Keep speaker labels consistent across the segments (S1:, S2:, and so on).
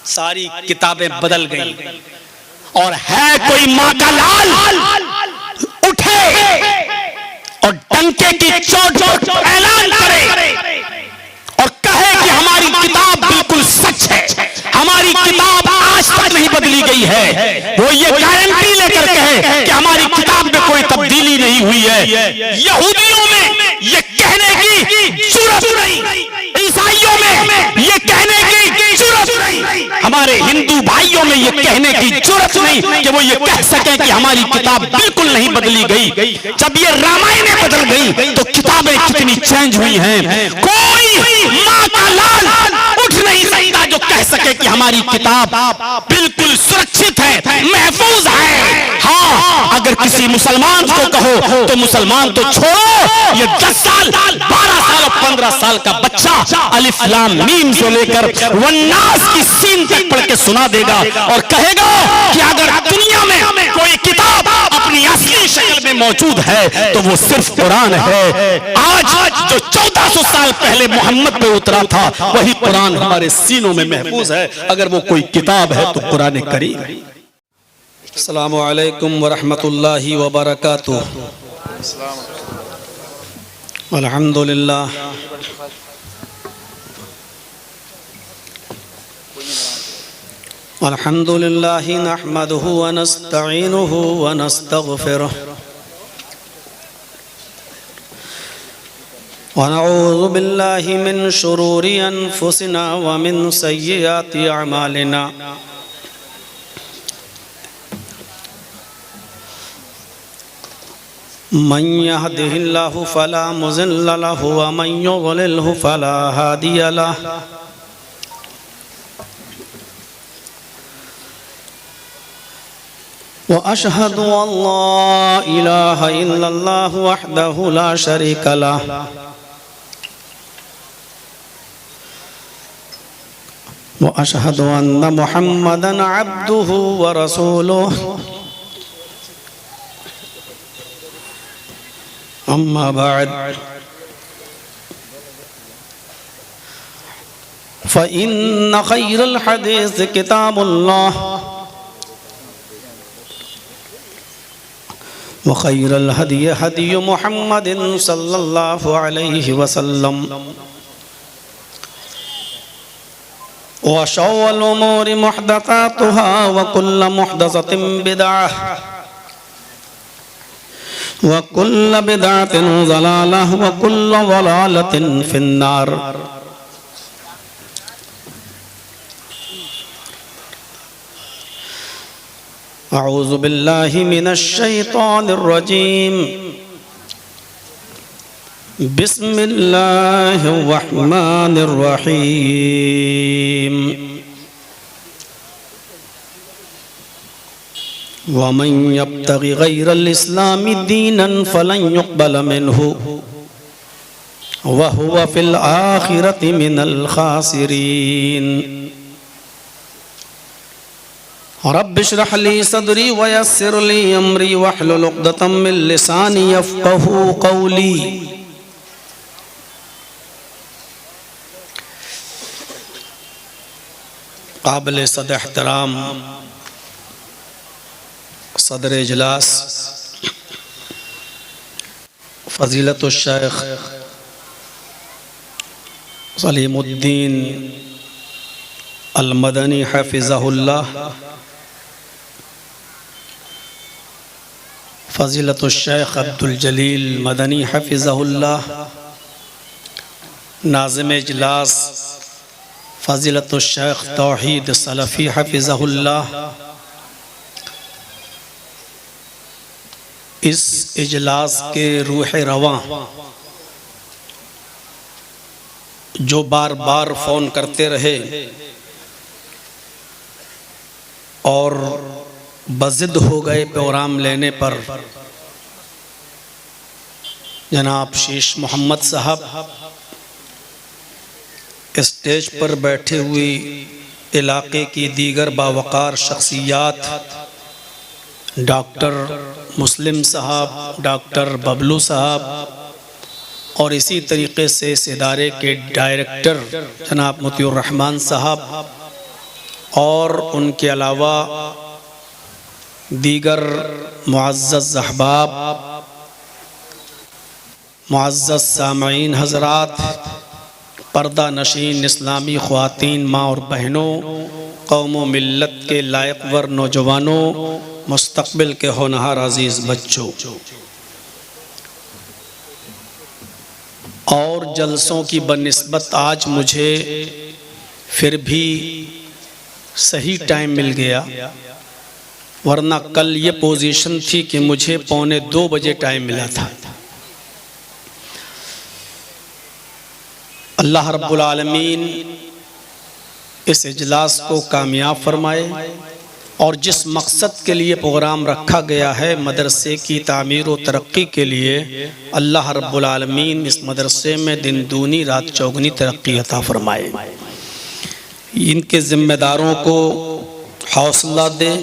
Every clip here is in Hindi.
S1: सारी किताबें बदल गई। और है कोई मां का लाल उठे और डंके की चोट पर ऐलान करे और कहे कि हमारी किताब बिल्कुल सच है, हमारी किताब आज तक नहीं बदली गई है, वो ये गारंटी लेकर कहे कि हमारी किताब में कोई तब्दीली नहीं हुई है। यहूदियों में ये कहने की जरूरत नहीं, ईसाइयों में ये कहने की जरूरत नहीं, हमारे हिंदू भाइयों में ये कहने की जरूरत नहीं कि वो ये कह सके कि हमारी किताब बिल्कुल नहीं बदली गई। जब ये रामायण बदल गई तो किताबें कितनी चेंज हुई हैं। कोई मां का लाल उठ नहीं सकता जो कह सके कि हमारी किताब बिल्कुल सुरक्षित है, महफूज है। हाँ, अगर किसी मुसलमान को कहो तो मुसलमान तो छोड़ो, ये 10 साल 12 साल और 15 साल का बच्चा अलिफ लाम मीम से लेकर वन्नास की सीन तक पढ़ के सुना देगा और कहेगा कि अगर दुनिया में कोई किताब अपनी असली शक्ल में मौजूद है तो वो सिर्फ कुरान है। आज जो 1400 साल पहले मोहम्मद पे उतरा था वही कुरान हमारे सीनों में महफूज है। अगर वो कोई किताब है तो कुरान करीम। अस्सलामु अलैकुम व रहमतुल्लाहि व बरकातुहू। अल्हम्दुलिल्लाह अल्हम्दुलिल्लाहि नहमदुहु व नस्तईनुहु व नस्तगफिरुहु व नऊज़ु बिल्लाहि मिन शुरूरि अनफुसिना व मिन सय्यिआति अमालिना। मन यहदिहिल्लाहु फला मुज़िल्ल लहु व मन युज़लिल्हु फला हादिय लहु। व अशहदु अल्ला इलाहा इल्लल्लाहु वहदहु ला शरीका लहु व अशहदु अन्न मुहम्मदन अब्दुहु व रसूलुहु। अम्मा बाद फ़इन्न खैरल हदीस किताबुल्लाह व खैरल हदी हदी मुहम्मदिन सल्लल्लाहु अलैहि वसल्लम व शर्रुल उमूरि मुहदसातुहा व कुल्लु मुहदसतिन बिदअह व कुल्लु बिदअतिन ज़लालह व कुल्लु ज़लालतिन फिन्नार। अऊज़ु बिल्लाहि मिनश शैतानिर रजीम। बिस्मिल्लाहिर रहमानिर रहीम। वमन यब्तगि गैरल इस्लामि दीनन फलन युक़बल मिन्हु व हुवा फिल आखिरति मिनल खासिरीन। रब्बि इश्रह ली सदरी व यस्सिर ली अमरी वहलुल उक़दतम मिन लिसानी यफ़क़हू क़ौली। काबिल सद एहतराम सदर इजलास फ़ज़ीलतुश शेख सलीमुद्दीन अल मदनी हफ़िज़हुल्लाह, फ़ज़ीलतुश शेख अब्दुल जलील मदनी हफ़िज़हुल्लाह, नाज़िम इजलास फ़ज़ीलतुश शेख तौहीद सलफ़ी हफ़िज़हुल्लाह। इस इजलास के रूह रवां जो बार बार फ़ोन करते रहे और बज़िद हो गए प्रोग्राम लेने पर, जनाब शीश मोहम्मद साहब स्टेज पर बैठे हुए इलाके की दीगर बावकार शख्सियात, डॉक्टर मुस्लिम साहब, डॉक्टर बबलू साहब और इसी तरीक़े से इस इदारे के डायरेक्टर जनाब मोतियुर रहमान साहब और उनके अलावा दीगर मुअज़्ज़ज़ अहबाब, मुअज़्ज़ज़ सामईन हज़रात, पर्दा नशीन इस्लामी ख़वातीन, माँ और बहनों, कौम व मिल्लत के लायकवर नौजवानों, मुस्तक़बिल के होनहार अज़ीज़ बच्चों, और जलसों की बनिस्बत आज मुझे फिर भी सही टाइम मिल गया, वरना कल ये पोजीशन थी कि मुझे 1:45 बजे टाइम मिला था। अल्लाह रब्बुल आलमीन इस इजलास को कामयाब फरमाए और जिस मकसद के लिए प्रोग्राम रखा गया है मदरसे की तामीर व तरक्की के लिए, अल्लाह रब्बुल आलमीन इस मदरसे में दिन दूनी रात चौगुनी तरक्की अता फरमाए। इनके ज़िम्मेदारों को हौसला दे,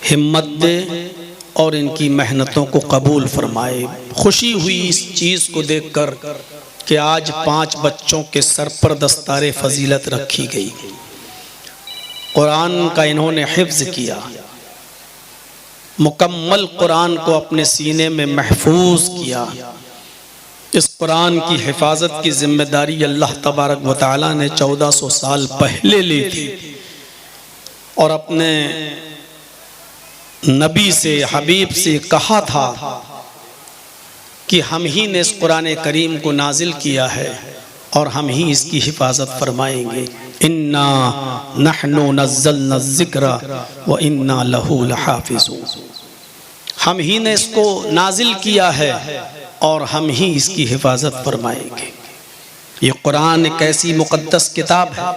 S1: हिम्मत दे और इनकी मेहनतों को कबूल फरमाए। खुशी हुई इस चीज़ को देखकर कि आज 5 बच्चों के सर पर दस्तारे फजीलत रखी गई। कुरान का इन्होंने हिफ्ज़ किया, मुकम्मल कुरान को अपने सीने में महफूज किया। इस कुरान की हिफाजत की जिम्मेदारी अल्लाह तबारक व तआला ने 1400 साल पहले ली थी और अपने नबी से, हबीब से कहा था कि हम ही ने इस कुरान करीम को नाजिल किया है और हम ही इसकी हिफाजत फरमाएंगे। इन्ना नहनु नज़्ज़लना ज़िक्रा व इन्ना लहू लहाफ़िज़ून। हम ही ने इसको नाजिल किया है और हम ही इसकी हिफाजत फरमाएंगे। ये कुरान एक ऐसी मुक़द्दस किताब है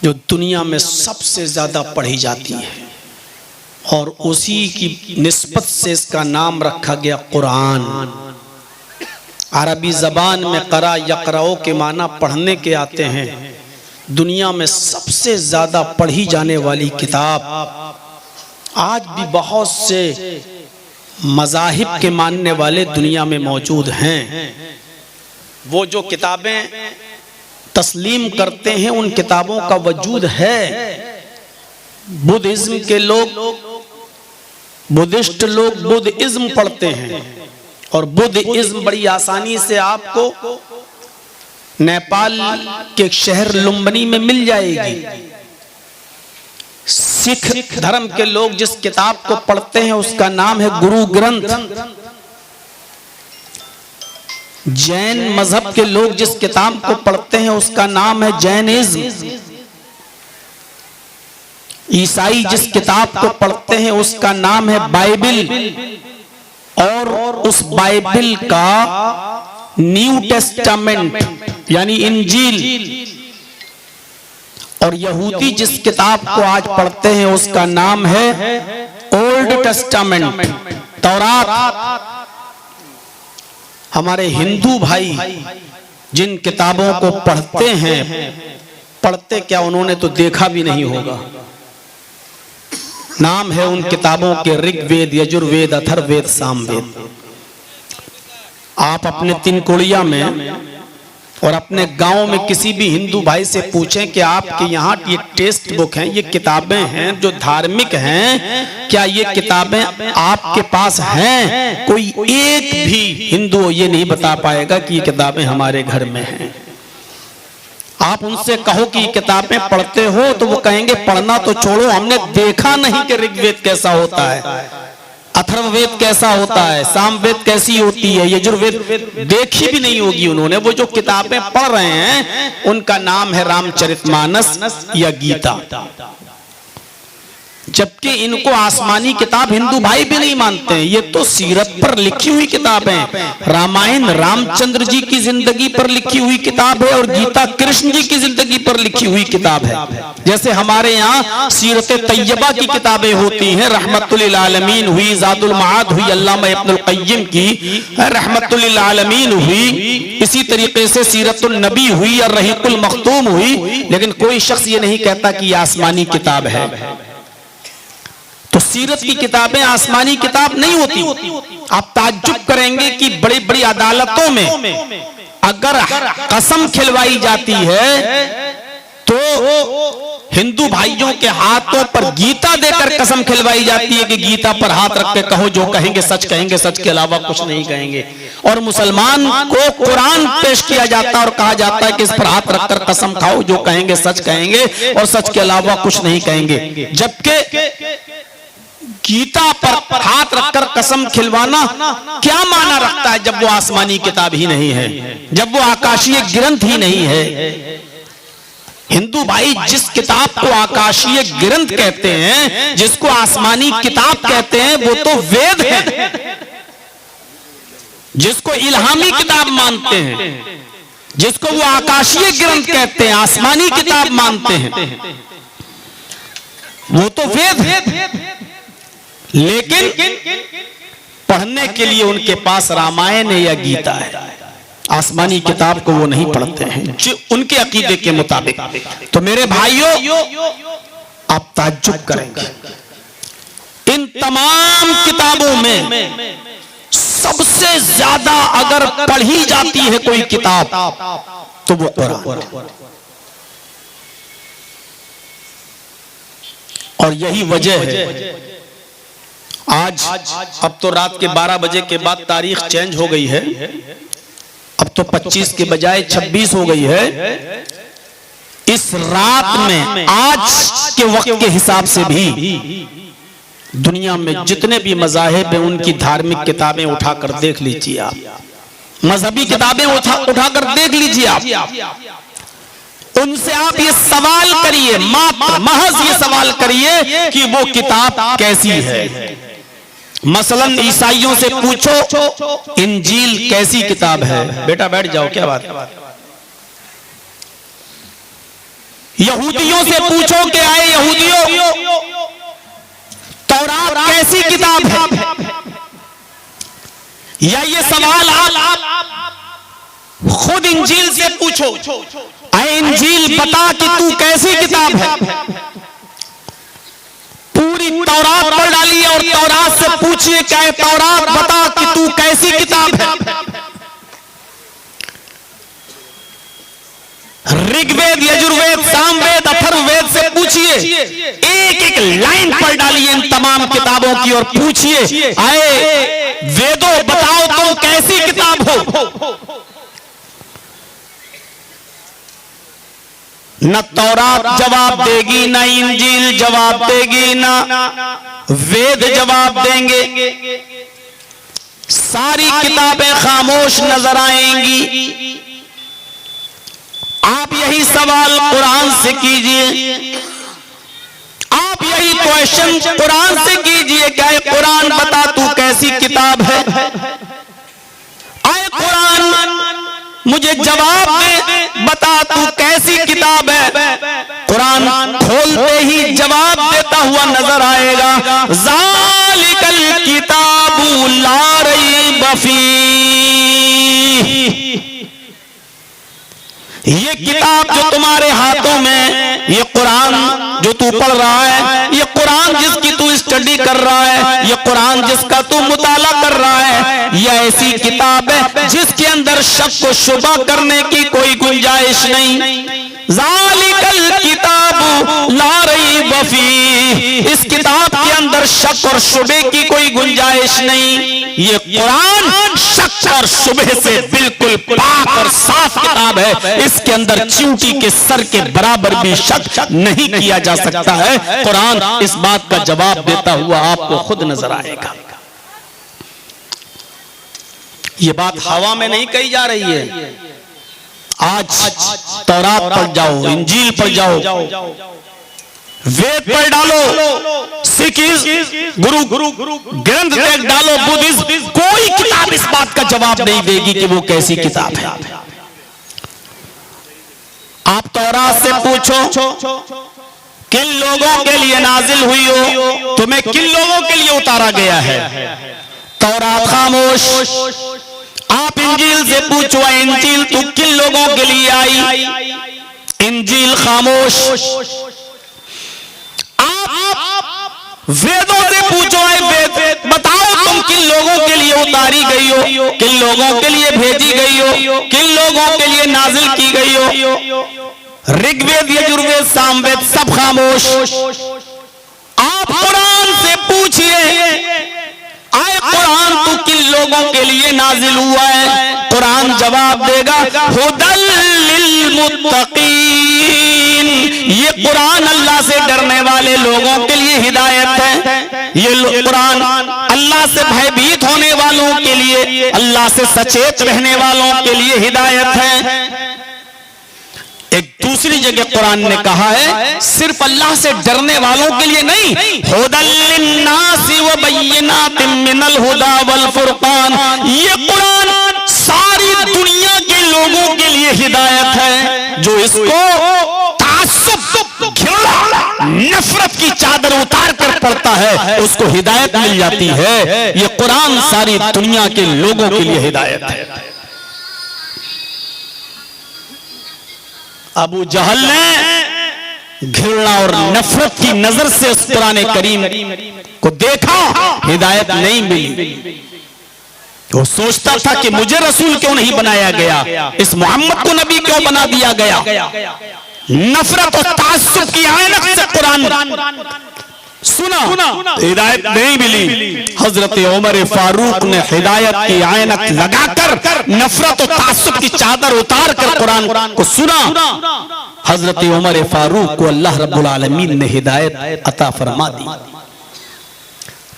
S1: जो दुनिया में सबसे ज़्यादा पढ़ी जाती है और उसी की निस्बत से इसका नाम रखा गया कुरान। अरबी ज़बान में क़रा यक़राओ के माना पढ़ने के आते हैं। दुनिया में सबसे ज़्यादा पढ़ी जाने वाली किताब। आज भी बहुत से मज़ाहिब के मानने वाले दुनिया में मौजूद हैं। वो जो किताबें तस्लीम करते हैं उन किताबों का वजूद है। बुद्धिज्म के लोग, बुद्धिस्ट लोग बुद्धिज्म पढ़ते हैं और बुद्धिज्म बड़ी आसानी से आपको नेपाल के शहर लुम्बिनी में मिल जाएगी। सिख धर्म के लोग जिस किताब को पढ़ते हैं उसका नाम है गुरु ग्रंथ। जैन मजहब के लोग जिस किताब को पढ़ते हैं उसका नाम है जैनिज्म। ईसाई जिस किताब को पढ़ते हैं उसका नाम है बाइबिल और उस बाइबिल का न्यू टेस्टामेंट यानी इंजील। और यहूदी जिस किताब को आज पढ़ते हैं उसका नाम है ओल्ड टेस्टामेंट, तौरात। हमारे हिंदू भाई जिन किताबों को पढ़ते हैं, पढ़ते क्या उन्होंने तो देखा भी नहीं होगा। नाम है उन किताबों के ऋग्वेद, यजुर्वेद, अथर्ववेद, सामवेद। आप अपने तिनकुड़िया में और अपने गांव में किसी भी हिंदू भाई से पूछें कि आपके यहाँ ये टेक्स्ट बुक हैं, ये किताबें हैं जो धार्मिक हैं, क्या ये किताबें आपके पास हैं? कोई एक भी हिंदू ये नहीं बता पाएगा कि ये किताबें हमारे घर में हैं। आप उनसे कहो कि किताबें पढ़ते हो तो वो कहेंगे पढ़ना तो छोड़ो, हमने देखा नहीं कि ऋग्वेद कैसा होता है, अथर्ववेद कैसा होता है, सामवेद कैसी होती है, यजुर्वेद देखी भी नहीं होगी उन्होंने। वो जो किताबें पढ़ रहे हैं उनका नाम है रामचरितमानस या गीता। जबकि इनको आसमानी किताब हिंदू भाई भी नहीं मानते हैं। ये तो सीरत पर लिखी हुई किताब है। रामायण रामचंद्र जी की जिंदगी पर लिखी हुई किताब है और गीता कृष्ण जी की जिंदगी पर लिखी हुई किताब है। जैसे हमारे यहाँ सीरत तैयबा की किताबें होती हैं, रहमतुल लिल आलमीन हुई, ज़ादुल मआद हुई, अल्लामा इब्नुल क़य्यिम की रहमतुल लिल आलमीन हुई, इसी तरीके से सीरतुन नबी हुई और रहीकुल मख्तूम हुई। लेकिन कोई शख्स ये नहीं कहता कि ये आसमानी किताब है। तो सीरत की किताबें आसमानी किताब नहीं होती। आप ताज्जुब करेंगे कि बड़ी बड़ी अदालतों में अगर कसम खिलवाई जाती है तो तो हिंदू भाइयों के हाथों पर गीता देकर कसम खिलवाई जाती है कि गीता पर हाथ रख के कहो, जो कहेंगे सच कहेंगे, सच के अलावा कुछ नहीं कहेंगे। और मुसलमान को कुरान पेश किया जाता है और कहा जाता है कि इस पर हाथ रखकर कसम खाओ, जो कहेंगे सच कहेंगे और सच के अलावा कुछ नहीं कहेंगे। जबकि गीता पर हाथ रखकर कसम खिलवाना क्या माना रखता है जब वो आसमानी किताब ही नहीं है, जब वो आकाशीय ग्रंथ ही नहीं है। हिंदू भाई जिस किताब को आकाशीय ग्रंथ कहते हैं, जिसको आसमानी किताब कहते हैं, वो तो वेद है। जिसको इल्हामी किताब मानते हैं, जिसको वो आकाशीय ग्रंथ कहते हैं, आसमानी किताब मानते हैं, वो तो वेद है। लेकिन पढ़ने के लिए उनके पास रामायण या गीता है, आसमानी किताब को वो नहीं पढ़ते हैं जो उनके अकीदे के मुताबिक। तो मेरे भाइयों, आप ताज्जुब करेंगे, इन तमाम किताबों में सबसे ज्यादा अगर पढ़ी जाती है कोई किताब तो वो कुरान। और यही वजह है आज, अब तो रात के 12 बजे के बाद तारीख चेंज हो गई है, अब तो 25 के बजाय 26 हो गई है। इस रात में आज के वक्त के हिसाब से भी दुनिया में जितने भी मज़ाहिब हैं उनकी धार्मिक किताबें उठाकर देख लीजिए आप, मजहबी किताबें उठाकर देख लीजिए आप, उनसे आप ये सवाल करिए, मात्र महज ये सवाल करिए कि वो किताब कैसी है। मसलन ईसाइयों से पूछो इंजील कैसी किताब है, बेटा बैठ जाओ, क्या बात है। यहूदियों से पूछो कि आए यहूदियों तौरात कैसी किताब है, या ये सवाल आप खुद इंजील से पूछो, आए इंजील बता कि तू कैसी किताब है। पूरी तौरात पढ़ डालिए और तौरात से पूछिए क्या है, तौरात बता कि तू कैसी किताब है। ऋग्वेद, यजुर्वेद, सामवेद, अथर्ववेद से पूछिए, एक एक लाइन पढ़ डालिए इन तमाम किताबों की और पूछिए, आए वेदों बताओ तुम कैसी किताब हो। न तौरात जवाब देगी, न इंजील जवाब देगी, न वेद जवाब देंगे, सारी किताबें खामोश नजर आएंगी। आप यही सवाल कुरान से कीजिए, आप यही क्वेश्चन कुरान से कीजिए, क्या कुरान बता तू कैसी किताब है। आए कुरान मुझे जवाब दे, बता तू कैसी किताब है। कुरान खोलते ही जवाब देता हुआ नजर आएगा, ज़ालिकल किताबु ला रैब फीह। ये किताब जो तुम्हारे हाथों में, ये कुरान जो तू पढ़ रहा है, ये कुरान जिसकी तू स्टडी कर रहा है, ये कुरान जिसका तू मुताला कर रहा है, ये ऐसी किताब है जिसके अंदर शक व शुबा करने की कोई गुंजाइश नहीं। ज़ालिकल किताबु ला रैब फीह, इस किताब के अंदर शक और शुबे की कोई गुंजाइश नहीं। ये कुरान शक और शुबे से बिल्कुल पाक और साफ किताब है, इसके अंदर चींटी के सर के बराबर भी शक नहीं किया जा सकता है। कुरान इस बात का जवाब देता हुआ आपको खुद नजर आएगा। ये बात हवा में नहीं कही जा रही है। आज तौरात पढ़ जाओ, इंजील पढ़ जाओ, वेद पढ़ डालो, सिख गुरु ग्रंथ देख डालो, बुद्धिज्म, कोई किताब इस बात का जवाब नहीं देगी कि वो कैसी किताब है। आप तौरात से पूछो किन लोगों के लिए नाजिल हुई हो, तुम्हें किन लोगों के लिए उतारा गया है, तौरात खामोश। आप इंजील से पूछो, इंजील तू किन लोगों के लिए आई, इंजील खामोश। आप वेदों से पूछो, वेद बताओ तुम किन लोगों के लिए उतारी गई हो, किन लोगों के लिए भेजी गई हो, किन लोगों के लिए नाजिल की गई हो। ऋग्वेद, यजुर्वेद, सामवेद सब खामोश। आप कुरान से पूछिए, आए कुरान तो किन लोगों के लिए नाजिल हुआ है? कुरान जवाब देगा, हुदल लिल मुत्तकीन। ये कुरान अल्लाह से डरने वाले लोगों के लिए हिदायत है। ये कुरान अल्लाह से भयभीत होने वालों के लिए, अल्लाह से सचेत रहने वालों के लिए हिदायत है। एक दूसरी जगह कुरान ने कहा है सिर्फ अल्लाह से डरने वालों के लिए नहीं, हुदल लिन्नासी व बय्यिनातिम मिनल हुदा वल फुरकान। ये कुरान सारी दुनिया के लोगों के लिए हिदायत है। जो इसको तासुब, घृणा, नफरत की चादर उतार कर पढ़ता है उसको हिदायत मिल जाती है। ये कुरान सारी दुनिया के लोगों के लिए हिदायत है। अबू जहल ने घृणा और नफरत की नजर से उस कुरान करीम को देखा, हिदायत नहीं मिली। वो सोचता था कि मुझे रसूल क्यों नहीं बनाया गया, इस मोहम्मद को नबी क्यों बना दिया गया। नफरत और तासुब की ऐनक से कुरान सुना, हिदायत नहीं मिली। हजरत उमर फारूक ने हिदायत की ऐनक लगाकर नफरत और तासुब की चादर उतार कर कुरान को सुना। हजरत उमर फारूक को अल्लाह रब्बुल आलमीन ने हिदायत अता फरमा दी।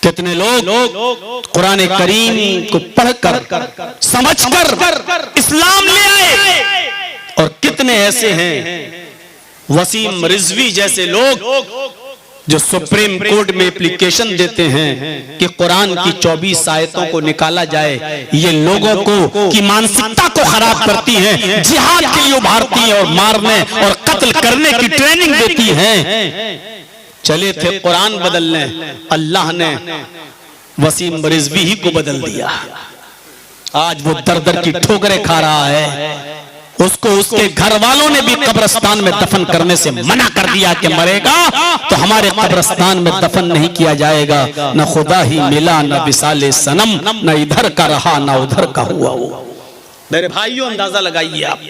S1: कितने लोग कुरान करीम को पढ़कर समझकर इस्लाम ले आए, और कितने ऐसे हैं वसीम रिजवी जैसे लोग जो सुप्रीम कोर्ट में एप्लीकेशन देते हैं कि कुरान की 24 आयतों को निकाला जाए। ये लोगों को की मानसिकता को खराब करती हैं, जिहाद के लिए उभारती हैं और मारने और कत्ल करने की ट्रेनिंग देती हैं। चले थे कुरान बदलने, अल्लाह ने वसीम रिजवी ही को बदल दिया। आज वो दर दर की ठोकरें खा रहा है। उसको उसके घर वालों ने भी कब्रिस्तान में दफन करने से मना कर दिया कि मरेगा तो हमारे कब्रिस्तान में दफन नहीं किया जाएगा। न खुदा ही मिला, न विसाले सनम, न इधर का रहा न उधर का हुआ। मेरे भाइयों, अंदाजा लगाइए आप।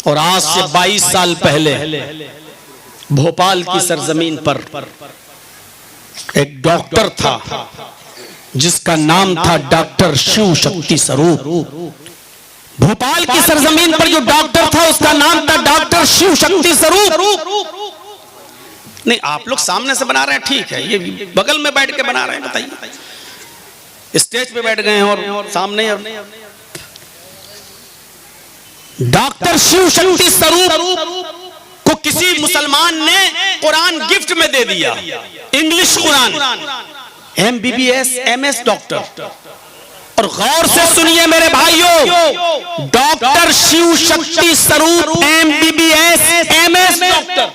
S1: और आज से 22 साल पहले भोपाल की सरजमीन पर एक डॉक्टर था जिसका नाम था डॉक्टर शिव शक्ति स्वरूप। भोपाल की सरजमीन पर जो डॉक्टर था उसका नाम था डॉक्टर शिव शक्ति स्वरूप। नहीं, आप लोग सामने से बना रहे हैं, ठीक है, ये बगल में बैठ के बना रहे हैं, बताइए। स्टेज पे बैठ गए हैं और सामने डॉक्टर शिव शक्ति स्वरूप को किसी मुसलमान ने कुरान गिफ्ट में दे दिया, English Quran, MBBS MS doctor. और गौर से सुनिए मेरे भाइयों, डॉक्टर शिव शक्ति स्वरूप MBBS MS डॉक्टर,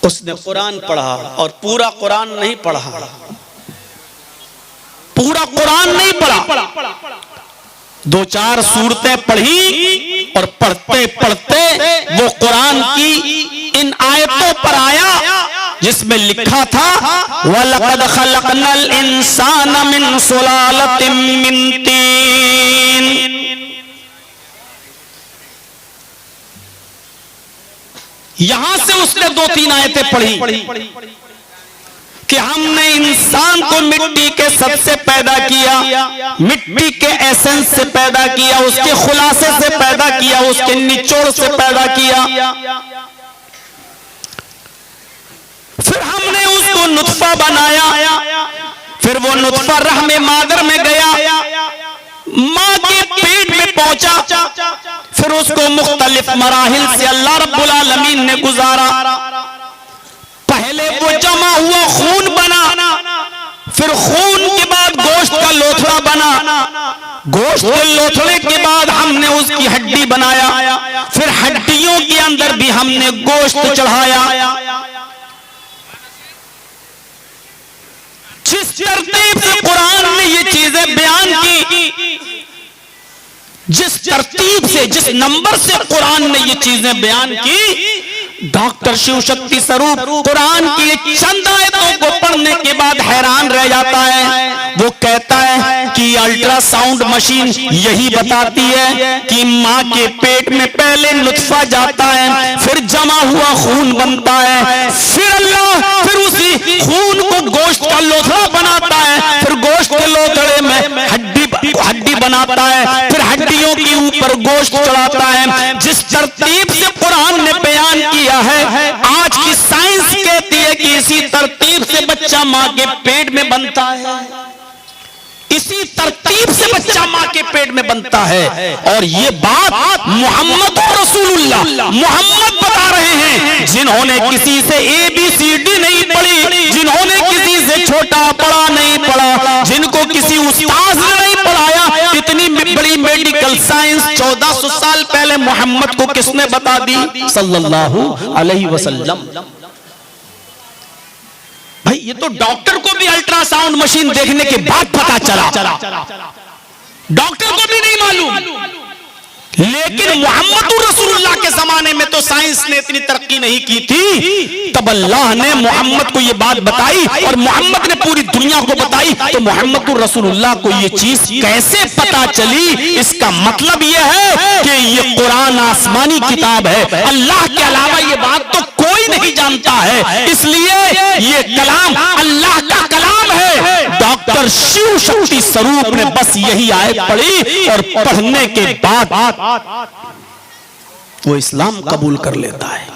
S1: उसने कुरान पढ़ा और पूरा कुरान नहीं पढ़ा, पूरा कुरान नहीं पढ़ा, 2-4 सूरतें पढ़ी और पढ़ते पढ़ते वो कुरान की इन आयतों पर आया जिसमें लिखा था वलक़द खलक़नल इंसान मिन सुलालतिम मिन तीन। यहां से उसने 2-3 आयतें पढ़ी कि हमने इंसान को मिट्टी के सबसे पैदा किया, मिट्टी के एसेंस से पैदा किया, उसके खुलासे से पैदा किया, उसके निचोड़ से पैदा किया। फिर हमने उसको नुत्फा बनाया, फिर वो नुत्फा रहमे मादर में गया, माँ के पेट में पहुंचा, फिर उसको मुख्तलिफ मराहिल से अल्लाह रब्बुल आलमीन ने गुजारा। पहले वो जमा हुआ खून बना, फिर खून के बाद गोश्त का लोथड़ा बना, गोश्त के लोथड़े के बाद हमने उसकी हड्डी बनाया, फिर हड्डियों के अंदर भी हमने गोश्त चढ़ाया। जिस तरतीब से कुरान ने ये चीजें बयान की, जिस तरतीब से, जिस नंबर से कुरान ने ये चीजें बयान की, डॉक्टर शिव शक्ति स्वरूप कुरान की चंद आयतों को पढ़ने के बाद हैरान रह जाता है। वो कहता है कि अल्ट्रासाउंड मशीन यही बताती है कि माँ के पेट में पहले नुत्फा जाता है, फिर जमा हुआ खून बनता है, फिर अल्लाह फिर उसी खून को गोश्त का लोथड़ा बनाता है, फिर गोश्त के लोथड़े में हड्डी बनाता है, फिर हड्डियों के ऊपर गोश्त चढ़ाता है। जिस तरतीब से कुरान ने बयान किया है, आज की साइंस कहती है कि इसी तरतीब से बच्चा माँ के पेट में बनता है, इसी तरतीब से बच्चा माँ के पेट में बनता है। और ये बात मोहम्मद रसूलुल्लाह मोहम्मद बता रहे हैं, जिन्होंने किसी से ABCD नहीं पढ़ी, जिन्होंने किसी से छोटा बड़ा नहीं पढ़ा, जिनको किसी उस्ताद ने नहीं पढ़ाया। इतनी बड़ी मेडिकल साइंस 1400 साल पहले मोहम्मद को किसने बता दी? सल्लल्लाहु अलैहि वसल्लम। भाई ये तो डॉक्टर को भी अल्ट्रासाउंड मशीन देखने के बाद पता चला, डॉक्टर को भी नहीं मालूम। लेकिन मोहम्मद रसूलुल्लाह के जमाने में तो साइंस ने इतनी तरक्की नहीं की थी, तब अल्लाह ने मोहम्मद को ये बात बताई और मोहम्मद ने पूरी दुनिया को बताई। तो मोहम्मद रसूलुल्लाह को ये चीज कैसे पता चली? इसका मतलब ये है कि ये कुरान आसमानी किताब है, अल्लाह के अलावा ये बात तो कोई नहीं जानता है, इसलिए ये कलाम अल्लाह का कलाम है। डॉक्टर शिव शक्ति स्वरूप ने बस यही आयत पढ़ी और पढ़ने के बाद वो इस्लाम कबूल कर लेता है।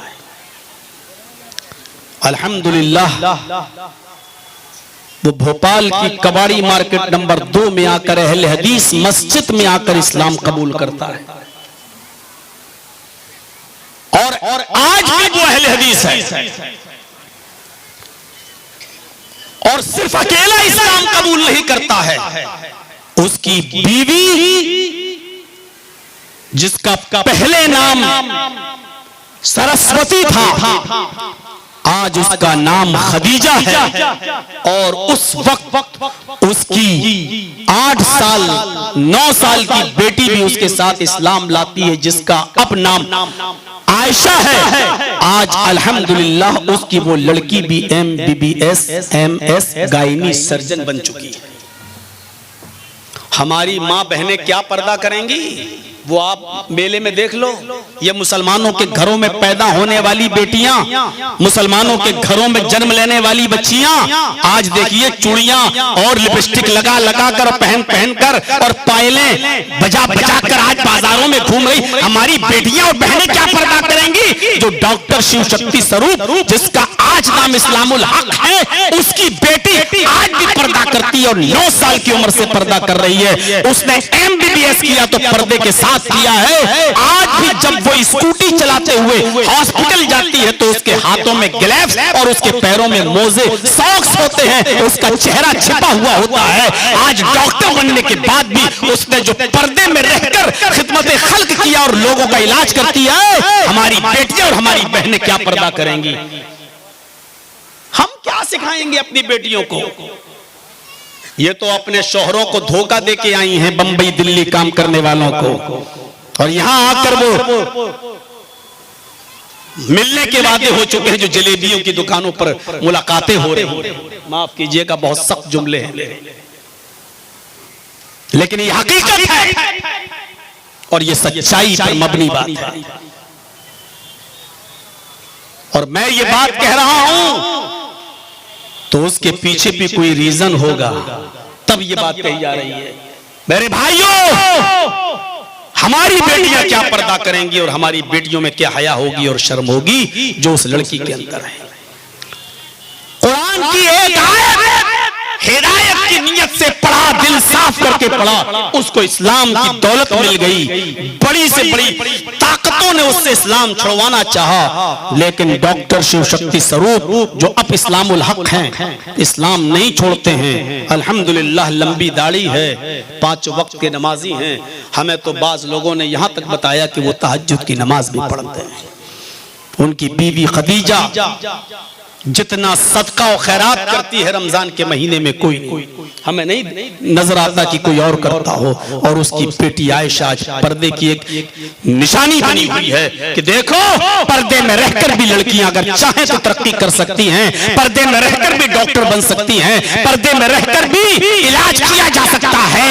S1: अल्हम्दुलिल्लाह वो भोपाल की कबाड़ी मार्केट नंबर 2 में आकर अहले हदीस मस्जिद में आकर इस्लाम कबूल करता है। और आज भी वो अहले हदीस है और सिर्फ अकेला इस्लाम कबूल नहीं करता है, उसकी बीवी जिसका पहले नाम सरस्वती था, आज उसका नाम खदीजा है। और उस वक्त उसकी 8 साल 9 साल की बेटी भी उसके साथ इस्लाम लाती है, जिसका अब नाम आयशा है। आज अल्हम्दुलिल्लाह उसकी वो लड़की भी MBBS MS गायनी सर्जन बन चुकी है। हमारी माँ बहनें क्या पर्दा करेंगी वो आप मेले में देख लो। ये मुसलमानों के घरों में पैदा होने वाली बेटियां, मुसलमानों के घरों में जन्म लेने वाली बच्चियां, आज देखिए चूड़ियां और लिपस्टिक लगा लगा कर पहन पहन कर और पायलें बजा बजा कर आज बाजारों में घूम रही। हमारी बेटियां और बहनें क्या पर्दा करेंगी? जो डॉक्टर शिव शक्ति स्वरूप जिसका आज नाम इस्लामुल हक है, उसकी बेटी आज भी पर्दा करती है और 9 साल की उम्र से पर्दा कर रही है। उसने MBBS किया तो पर्दे के साथ किया है। आज भी जब वो स्कूटी चलाते हुए हॉस्पिटल जाती है तो उसके हाथों में ग्लव्स और उसके पैरों में मोजे सॉक्स होते हैं, उसका चेहरा छिपा हुआ होता है। आज डॉक्टर बनने के बाद भी उसने जो पर्दे में रहकर खिदमत खल्क किया और लोगों का इलाज करती है, हमारी बेटियां और हमारी बहनें क्या पर्दा करेंगी? हम क्या सिखाएंगे अपनी बेटियों को? ये तो अपने शोहरों को धोखा देके आई हैं, बंबई दिल्ली काम करने वालों को, और यहां आकर वो मिलने के वादे हो चुके हैं जो जलेबियों की दुकानों पर मुलाकातें हो रही हैं। माफ कीजिएगा, बहुत सख्त जुमले हैं, लेकिन ये हकीकत है और ये सच्चाई पर मबनी बात है। और मैं ये बात कह रहा हूं तो उसके पीछे भी कोई रीजन होगा, तब ये बात कही जा रही है। मेरे भाइयों, हमारी बेटियां क्या पर्दा करेंगी और हमारी बेटियों में क्या हया होगी और शर्म होगी जो उस लड़की के अंदर है। कुरान की एक आयत हिदायत की नियत से पढ़ा, दिल साफ करके पढ़ा, उसको इस्लाम की दौलत मिल गई। बड़ी से बड़ी ताकतों ने उससे इस्लाम छुड़वाना चाहा, लेकिन डॉक्टर शिव शक्ति स्वरूप जो अब इस्लामुल हक हैं, इस्लाम नहीं छोड़ते हैं। अल्हम्दुलिल्लाह लंबी दाढ़ी है, 5 वक्त के नमाजी हैं। हमें तो बाज लोगों ने यहां तक बताया कि वो तहज्जुद की नमाज भी पढ़ते हैं। उनकी बीवी खदीजा जितना सदका और खैरात करती है रमजान के महीने में कोई नहीं। हमें नहीं नजर आता कि कोई और करता हो। और उसकी बेटी आयशा आज पर्दे की एक निशानी बनी हुई है कि देखो, पर्दे में रहकर भी लड़कियां अगर चाहें तो तरक्की कर सकती हैं, पर्दे में रहकर भी डॉक्टर बन सकती हैं, पर्दे में रहकर भी इलाज किया जा सकता है।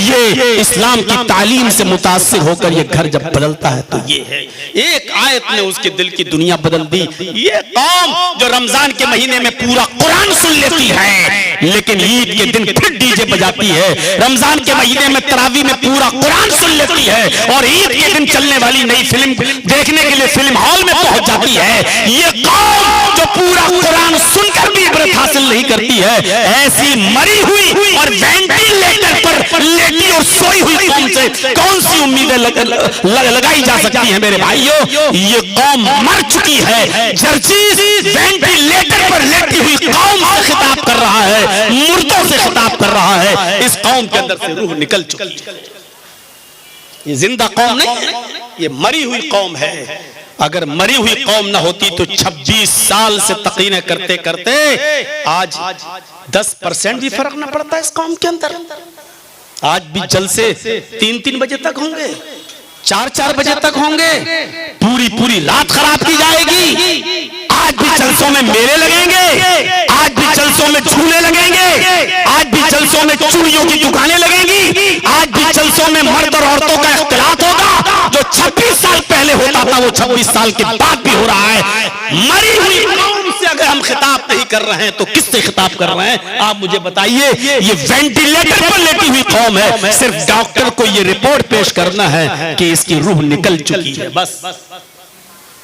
S1: ये इस्लाम की तालीम से मुतासिर होकर ये घर जब बदलता है तो ये है, एक आयत ने उसके दिल की दुनिया बदल दी। ये कौम जो रमजान के महीने में पूरा कुरान सुन लेती है लेकिन ईद के दिन फिर डीजे बजाती है, रमजान के महीने में तरावी में पूरा कुरान सुन लेती है और ईद के दिन चलने वाली नई फिल्म देखने के लिए फिल्म हॉल में पहुंच जाती है, ये कौम जो पूरा कुरान सुनकर भी इबरत हासिल नहीं करती है, ऐसी मरी हुई और वेंटिलेटर पर लेटी और सोई हुई कौम से कौन सी उम्मीदें लगाई जा सकती हैं मेरे भाइयों। ये कौम मर चुकी है। जर्जीस वेंटिलेटर पर लेटी हुई कौम से खिताब कर रहा है, मुर्दों से खिताब कर रहा है। इस कौम के अंदर से रूह निकल चुकी है। ये जिंदा कौम नहीं है, ये मरी हुई कौम है। अगर मरी हुई कौम ना होती तो 26 साल से तकीनें करते करते आज 10% भी फर्क ना पड़ता इस कौम के अंदर। आज भी जलसे 3-3 बजे तक होंगे, 4-4 बजे तक होंगे, पूरी रात खराब की जाएगी। आज भी जलसों में मेले लगेंगे, आज भी जलसों में झूले लगेंगे, आज भी जलसों में चूड़ियों की दुकानें लगेंगी, आज भी जलसों में मर्द और औरतों का इख्तिलात होगा। जो 26 साल पहले होता था वो 26 साल के बाद भी हो रहा है। मरी हुई कौम से अगर हम खिताब नहीं कर रहे हैं तो किससे खिताब कर रहे हैं आप मुझे बताइए। ये वेंटिलेटर पर लेटी हुई कौम है, सिर्फ डॉक्टर को ये रिपोर्ट पेश करना है कि इसकी रूह निकल चुकी है, बस।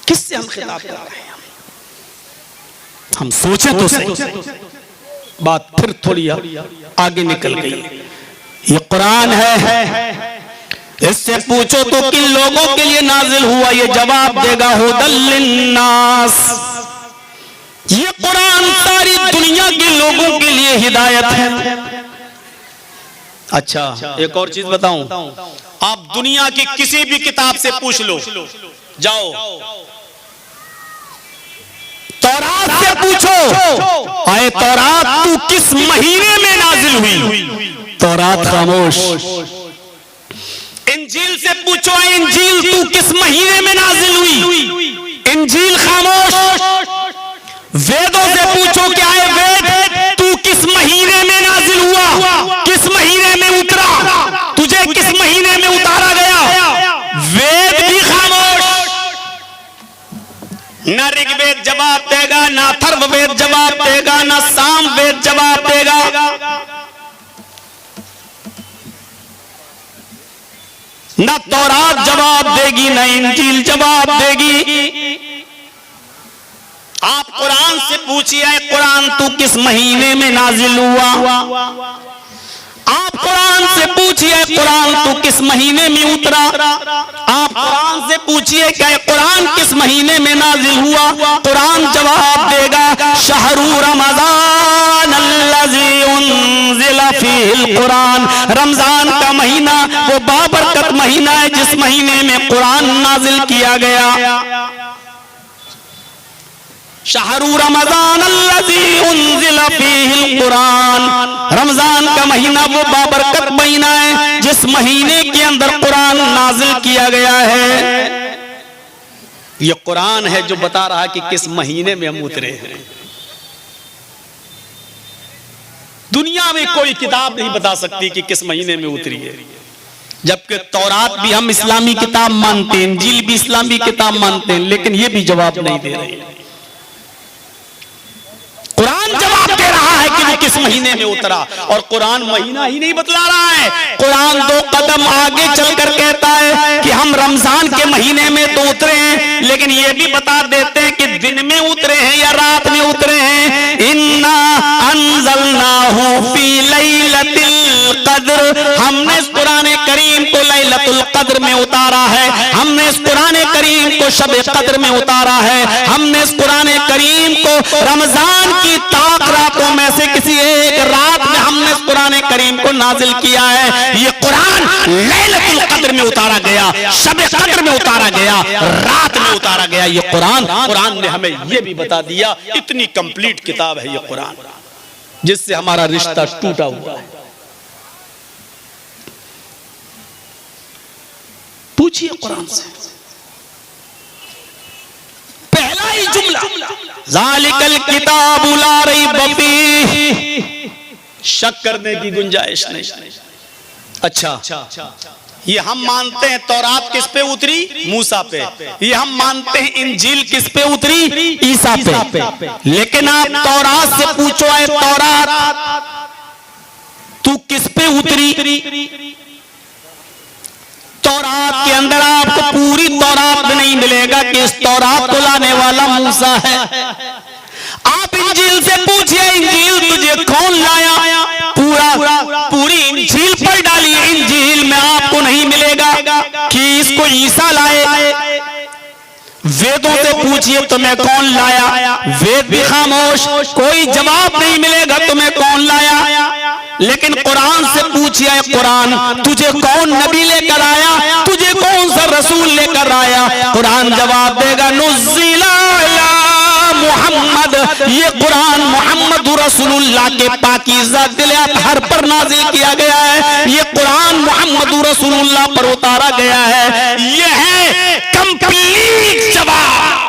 S1: किससे हम खिताब कर रहे हैं? हम सोचे तो सही। बात फिर थोड़ी आगे निकल गई। ये कुरान है, इससे पूछो तो किन लोगों के लिए नाजिल हुआ, ये जवाब देगा हुदल लिन्नास। ये कुरान सारी दुनिया के लोगों के लिए हिदायत है। अच्छा, एक और चीज बताऊं, आप दुनिया की किसी भी किताब से पूछ लो, जाओ तौरात से पूछो, आए तौरात तू किस महीने में नाजिल हुई, तौरात खामोश। इंजील से पूछो, इंजील तू किस महीने में नाजिल हुई, इंजील खामोश। वेदों से पूछो क्या है वेद तू किस महीने में नाजिल हुआ, किस महीने में उतरा, तुझे किस महीने में उतारा गया, वेद भी खामोश। न ऋग्वेद जवाब देगा, न अथर्ववेद जवाब देगा, न सामवेद जवाब देगा। न तौरात जवाब देगी, न इंजील जवाब देगी। आप कुरान से पूछिए, कुरान तू किस महीने में नाजिल हुआ। आप कुरान से पूछिए, कुरान तू किस महीने में उतरा। आप कुरान से पूछिए क्या कुरान किस महीने में नाजिल हुआ, कुरान जवाब देगा शहरु रमजान अल्लज़ी उन्ज़िला फ़ीहिल कुरान। रमजान का महीना वो बाबरकत महीना है जिस महीने में कुरान नाजिल किया गया। शहरु रमजान अल्लज़ी उन्ज़िला फ़ीहिल कुरान। रमजान का महीना वो बाबरकत महीना है जिस महीने के अंदर कुरान नाजिल किया गया है। ये कुरान है जो बता रहा है कि किस महीने में हम उतरे हैं। दुनिया में कोई किताब नहीं बता सकती कि किस महीने में उतरी है, जबकि तौरात भी हम इस्लामी किताब मानते हैं, इंजील भी इस्लामी किताब मानते हैं, लेकिन ये भी जवाब नहीं दे रहे। कुरान जवाब दे रहा है कि वो किस महीने में उतरा, और कुरान महीना ही नहीं बतला रहा है। कुरान 2 कदम आगे चलकर कहता है कि हम रमजान के महीने में तो उतरे हैं, लेकिन ये भी बता देते हैं कि दिन में उतरे हैं या रात में उतरे हैं। इन्ना अंज़लनाहु फी लैलतिल क़द्र। हमने इस कुरान करीम को लैलतुल क़द्र में उतारा है, हमने इस कुरान करीम को शब क़द्र में उतारा है, हमने इस कुरान करीम को रमजान की ताक रातों में से किसी एक रात में हमने इस कुरान करीम को नाजिल किया है। ये कुरान लैलतुल कद्र में उतारा गया, शब कद्र में उतारा गया, रात में उतारा गया। ये कुरान ने हमें ये भी बता दिया, इतनी कंप्लीट किताब है ये कुरान, जिससे हमारा रिश्ता टूटा हुआ है। पूछिए कुरान से, पहला ही जुमला ज़ालिकल किताबु ला रैब फीह, शक करने की गुंजाइश नहीं। अच्छा, ये हम मानते हैं तौरात किस पे उतरी? मूसा पे। ये हम मानते हैं इंजील किस पे उतरी? ईसा पे। लेकिन आप तौरात से पूछो, है तौरात तू किस पे उतरी? तौरात के अंदर आपको पूरी तौरात नहीं मिलेगा कि इस तौरात को लाने वाला मूसा है। आप इंजील से पूछिए, इंजील तुझे कौन लाया? पूरी इंजील पर डाली, इंजील में आपको नहीं मिलेगा कि इसको ईसा लाए। वेदों से पूछिए तुम्हें कौन लाया, वेद भी खामोश, कोई जवाब नहीं मिलेगा तुम्हें कौन लाया। लेकिन कुरान से पूछिए, कुरान तुझे कौन नबी लेकर आया, तुझे कौन सा रसूल लेकर आया? कुरान जवाब देगा नुज़्ज़िला अला मुहम्मद, ये कुरान मोहम्मद रसूलुल्लाह के पाकीज़ा दिल अतहर पर नाज़िल किया गया है। ये कुरान मोहम्मद रसूलुल्लाह पर उतारा गया है। ये है कंप्लीट जवाब।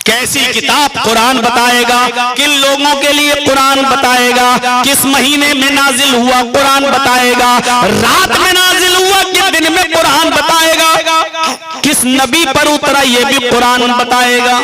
S1: कैसी किताब कुरान बताएगा, किन लोगों के लिए कुरान बताएगा, किस महीने में नाजिल हुआ कुरान बताएगा, रात में नाजिल हुआ कि दिन में कुरान बताएगा, किस नबी पर उतरा ये भी कुरान बताएगा।